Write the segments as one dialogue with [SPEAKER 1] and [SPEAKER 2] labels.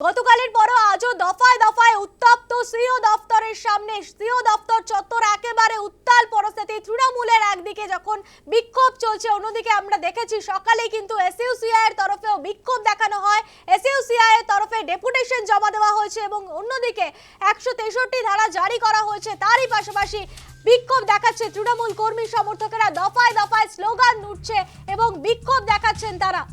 [SPEAKER 1] গতকালের পরও আজও দফায় দফায় উত্তপ্ত সিও দফতরের সামনে। সিও দফতর চত্বর একেবারে উত্তাল পরিস্থিতি। তৃণমূলের একদিকে যখন বিক্ষোভ চলছে, অন্যদিকে আমরা দেখেছি সকালেই কিন্তু এসইউসিআই এর তরফেও বিক্ষোভ দেখানো হয়, এসইউসিআই এর তরফে ডেপুটেশন জমা দেওয়া হয়েছে এবং অন্যদিকে 163 ধারা জারি করা হয়েছে। তারই পাশাপাশি বিক্ষোভ দেখাচ্ছে তৃণমূল কর্মী সমর্থকেরা, দফায় দফায় স্লোগান উঠছে এবং বিক্ষোভ দেখাচ্ছেন তারা।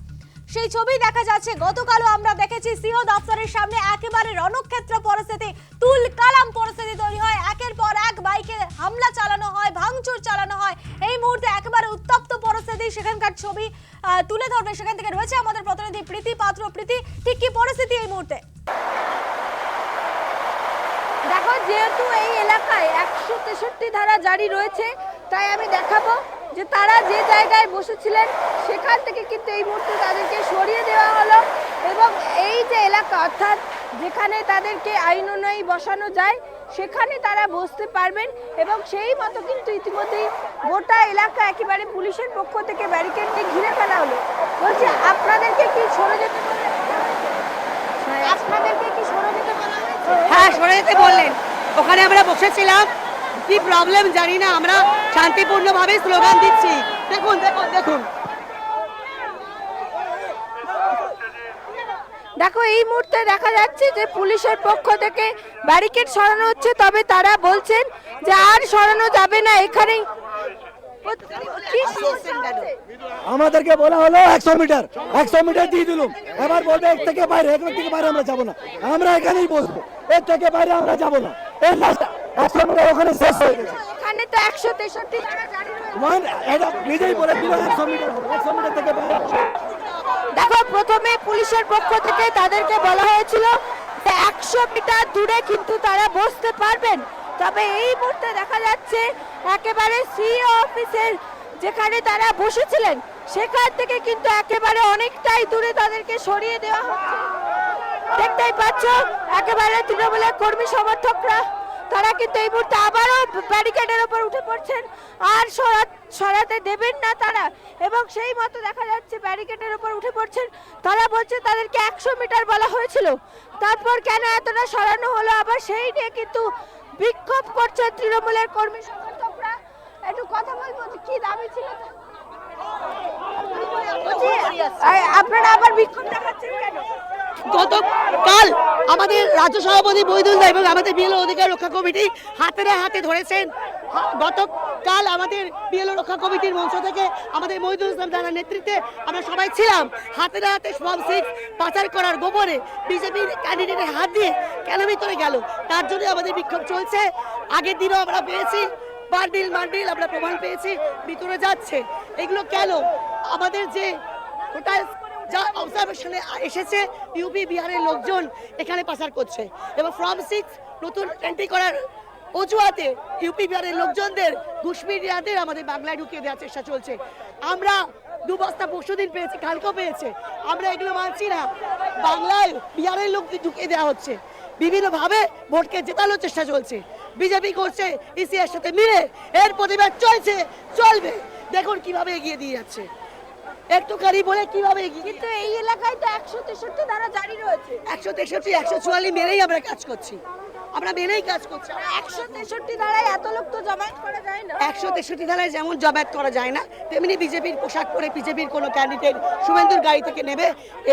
[SPEAKER 1] সেই ছবি দেখা যাচ্ছে। গতকালও আমরা দেখেছি সিও দফতরের সামনে একেবারে রণক্ষেত্র পরিস্থিতি, তুল কালাম পরিস্থিতি তৈরি হয়। একের পর এক বাইকে হামলা চালানো হয়, ভাঙচুর চালানো হয়। এই মুহূর্তে একেবারে উত্তপ্ত পরিস্থিতি, সেখানকার ছবি তুলে ধরবে সেখান থেকে রয়েছে আমাদের প্রতিনিধি প্রীতি পাত্র। প্রীতি, ঠিক কি পরিস্থিতি এই মুহূর্তে?
[SPEAKER 2] দেখো, যেহেতু এই এলাকায় 163 ধারা জারি রয়েছে, তাই আমি দেখাবো যে তারা যে জায়গায় বসেছিলেন সেখান থেকে কিন্তু এই মুহূর্তে তাদেরকে সরিয়ে দেওয়া হলো এবং এই যে এলাকা, অর্থাৎ যেখানে তাদেরকে আইন অনুযায়ী বসানো যায় সেখানে তারা বসতে পারবেন এবং সেই মতো কিন্তু ইতিমধ্যেই গোটা এলাকা একেবারে পুলিশের পক্ষ থেকে ব্যারিকেড দিয়ে ঘিরে ফেলা হলো। বলছি, আপনাদেরকে কি সরে যেতে বললেন? আপনাদেরকে কি সরে যেতে বলা হয়েছে?
[SPEAKER 3] হ্যাঁ, সরে যেতে বললেন। ওখানে আমরা বসেছিলাম, কি প্রবলেম জানি না, আমরা শান্তিপূর্ণভাবে স্লোগান দিচ্ছি। দেখুন দেখুন দেখুন,
[SPEAKER 2] দেখো এই মুহূর্তে দেখা যাচ্ছে যে পুলিশের পক্ষ থেকে ব্যারিকেড সরানো হচ্ছে, তবে তারা বলছেন যে আর সরানো যাবে না। এখানেই
[SPEAKER 4] আমাদেরকে বলা হলো 100 মিটার দিয়ে দিলাম। এবার বলবে এক থেকে বাইরে আমরা যাবো না, আমরা এখানেই বসবো, এর থেকে বাইরে আমরা যাবো না। এর লাস্ট 100 মিটার ওখানে শেষ হয়ে গেছে।
[SPEAKER 2] এখানে তো 163 ধারা জারি রয়েছে।
[SPEAKER 4] এটা নিজেই বলে দিল 100 মিটার থেকে বাইরে।
[SPEAKER 2] দেখো, প্রথমে পুলিশের পক্ষ থেকে তাদেরকে বলা হয়েছিল যে 100 মিটার দূরে কিন্তু তারা বসতে পারবেন, তবে এই মুহূর্তে দেখা যাচ্ছে একেবারে সিও অফিসের যেখানে তারা বসেছিলেন সেখান থেকে কিন্তু একেবারে অনেকটাই দূরে তাদেরকে সরিয়ে দেওয়া হচ্ছে। দেখতেই পাচ্ছ একেবারে তৃণমূলের কর্মী সমর্থকরা তারা কিন্তু এই মুহূর্তে আবারও ব্যারিকেডের উপর উঠে পড়ছেন, আর সরাতে দেবেন না তারা, এবং সেই মতো দেখা যাচ্ছে ব্যারিকেডের উপর উঠে পড়ছেন। তারা বলছে তাদেরকে 100 মিটার বলা হয়েছিল, তারপর কেন এতটা সরানো হলো, আবার সেই নিয়ে কিন্তু বিক্ষোভ করছে তৃণমূলের কর্মী সমর্থকরা। একটু কথা বলবো, কি দাবি ছিল আপনারা আবার বিক্ষোভ দেখাচ্ছেন কেন?
[SPEAKER 3] গতকাল আমাদের রাজ্য সভাপতি মহিদুল দা এবং আমাদের বিএলও অধিকার রক্ষা কমিটি হাতে ধরেছেন। গতকাল আমাদের বিএলও রক্ষা কমিটির মঞ্চ থেকে আমাদের মহিদুল ইসলাম দাদার নেতৃত্বে আমরা সবাই ছিলাম। হাতে ফর্ম 6 পাচার করার গোপনে বিজেপির ক্যান্ডিডেটের হাত দিয়ে কেন ভিতরে গেল, তার জন্য আমাদের বিক্ষোভ চলছে। আগের দিনও আমরা পেয়েছি বান্ডিল আমরা প্রমাণ পেয়েছি ভিতরে যাচ্ছে। এগুলো কেন? আমাদের যে টোটাল যা অবজারভেশনে এসেছে, ইউপি বিহারের লোকজন এখানে পাচার করছে এবং ফর্ম 6 নতুন এন্ট্রি করার অজুহাতে ইউপি বিহারের লোকজনদের ঘুষমিডিয়াদের আমাদের বাংলায় ঢুকিয়ে দেওয়ার চেষ্টা চলছে। আমরা 2 বস্তা পরশুদিন পেয়েছি, কালকেও পেয়েছে। আমরা এগুলো মানছি না। বাংলায় বিহারের লোক ঢুকিয়ে দেওয়া হচ্ছে, বিভিন্নভাবে ভোটকে জেতানোর চেষ্টা চলছে। বিজেপি করছে ইসিআর সাথে মিলে, এর প্রতিবাদ চলবে। দেখুন কিভাবে এগিয়ে দিয়ে যাচ্ছে, একটুখানি বলে কিভাবে এগিয়ে।
[SPEAKER 2] কিন্তু এই এলাকায় তো 163 ধারা জারি রয়েছে।
[SPEAKER 3] 163 144 মেনেই আমরা কাজ করছি, আমরা মেনেই কাজ করছি।
[SPEAKER 2] 163 ধারায় এত লোক তো জমায়েত করা যায় না।
[SPEAKER 3] 163 ধারায় যেমন জমায়েত করা যায় না, তেমনি বিজেপির পোশাক পরে বিজেপির কোনো ক্যান্ডিডেট শুভেন্দুর গাড়ি থেকে নেবে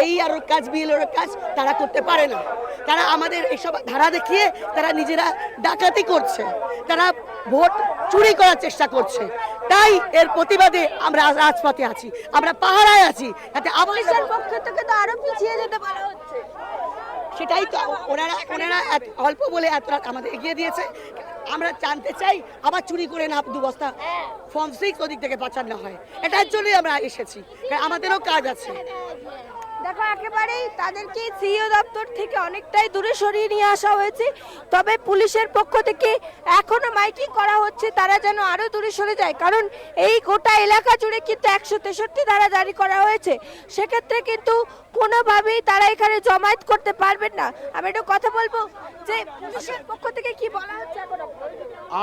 [SPEAKER 3] এই আর কাজ, বিএলওর কাজ তারা করতে পারে না। তারা আমাদের এইসব ধারা দেখিয়ে তারা নিজেরা ডাকাতি করছে, তারা ভোট চুরি করার চেষ্টা করছে। তাই এর প্রতিবাদে আমরা রাজপথে আছি, আমরা পাহারায় আছি, যাতে
[SPEAKER 2] পুলিশের পক্ষ থেকে তো আরো পিছিয়ে যেতে বলা হচ্ছে।
[SPEAKER 3] সেটাই তো ওনারা অল্প বলে এত রাত আমাদের এগিয়ে দিয়েছে। আমরা জানতে চাই আবার চুরি করে না 2 বস্তা ফর্ম 6 ওদিক থেকে পাচার না হয়, এটার জন্যই আমরা এসেছি, আমাদেরও কাজ আছে।
[SPEAKER 2] দেখো, একেবারেই তাদেরকে সিইও দপ্তর থেকে অনেকটাই দূরে সরিয়ে নিয়ে আসা হয়েছে, তবে পুলিশের পক্ষ থেকে এখনো মাইকিং করা হচ্ছে তারা যেন আরো দূরে সরে যায়, কারণ এই গোটা এলাকা জুড়ে কিন্তু 163 ধারা জারি করা হয়েছে। সেক্ষেত্রে কিন্তু কোনোভাবেই তারা এখানে জমায়েত করতে পারবেন না। আমি একটু কথা বলবো যে পুলিশের পক্ষ থেকে কি বলা হচ্ছে এখন।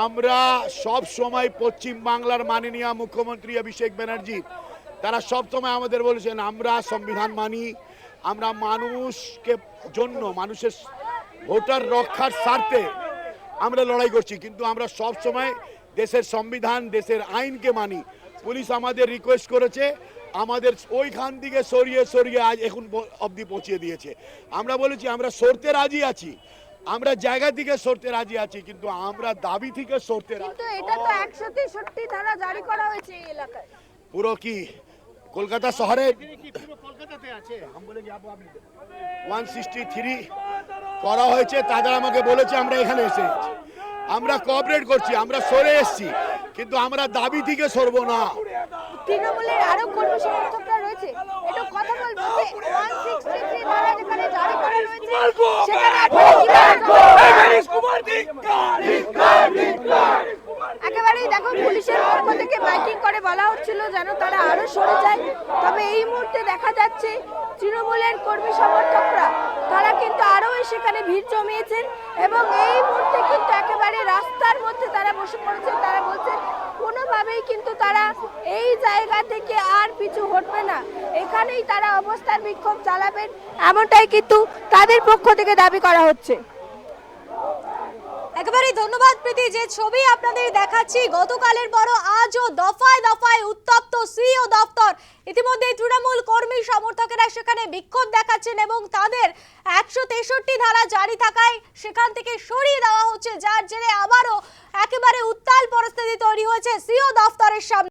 [SPEAKER 5] আমরা সব সময় পশ্চিম বাংলার মাননীয় মুখ্যমন্ত্রী অভিষেক ব্যানার্জি তারা সব সময় আমাদের বলেছেন আমরা সংবিধান মানি, আমরা মানুষকে জন্য মানুষের ভোটার রক্ষার স্বার্থে আমরা লড়াই করছি, কিন্তু আমরা সব সময় দেশের সংবিধান দেশের আইনকে মানি। পুলিশ আমাদের রিকোয়েস্ট করেছে, আমাদের ওইখান থেকে সরিয়ে সরিয়ে আজ এখন অবধি পৌঁছিয়ে দিয়েছে। আমরা বলেছি আমরা সরতে রাজি আছি, আমরা জায়গা থেকে সরতে রাজি আছি, কিন্তু আমরা দাবি থেকে সরতে রাজি।
[SPEAKER 2] কিন্তু এটা তো 163 ধারা জারি করা হয়েছে এই এলাকায়।
[SPEAKER 5] পুরো কি কলকাতা শহরে 163 করা হয়েছে, তাদের আমাকে বলেছে আমরা এখানে এসে আমরা কোঅপারেট করছি, আমরা সরে এসেছি, কিন্তু আমরা দাবি থেকে সরবো না।
[SPEAKER 2] তৃণমূলের আরো কর্মী সমর্থকরা রয়েছে, এটা কথা বলবো যে 163 ধারা যেখানে জারি করা রয়েছে সেখানে একেবারেই দেখো পুলিশের পক্ষ থেকে মাইকিং করে বলা হচ্ছিল যেন তারা আরো সরে যায়। তবে এই মুহূর্তে দেখা যাচ্ছে তৃণমূলের কর্মী সমর্থকরা তারা কিন্তু আরো সেখানে ভিড় জমিয়েছেন এবং এই মুহূর্তে কিন্তু একেবারে রাস্তার মধ্যে তারা বসে পড়েছেন। তারা বলছেন কোনোভাবেই কিন্তু তারা এই জায়গা থেকে আর পিছু হটবে না, এখানেই তারা অবস্থান বিক্ষোভ চালাবেন, এমনটাই কিন্তু তাদের পক্ষ থেকে দাবি করা হচ্ছে।
[SPEAKER 1] একেবারে ধন্যবাদ প্রীতি। যে ছবি আপনাদের দেখাচ্ছি গতকালের বড় আজও দফায় দফায় উত্তপ্ত সিও দপ্তর। ইতিমধ্যে তৃণমূল কর্মী সমর্থকেরা সেখানে বিক্ষোভ দেখাচ্ছেন এবং তাদের 163 ধারা জারি থাকায় সেখান থেকে সরিয়ে দেওয়া হচ্ছে, যার জেরে আবারও একেবারে উত্তাল পরিস্থিতি তৈরি হয়েছে সিও দপ্তরের সামনে।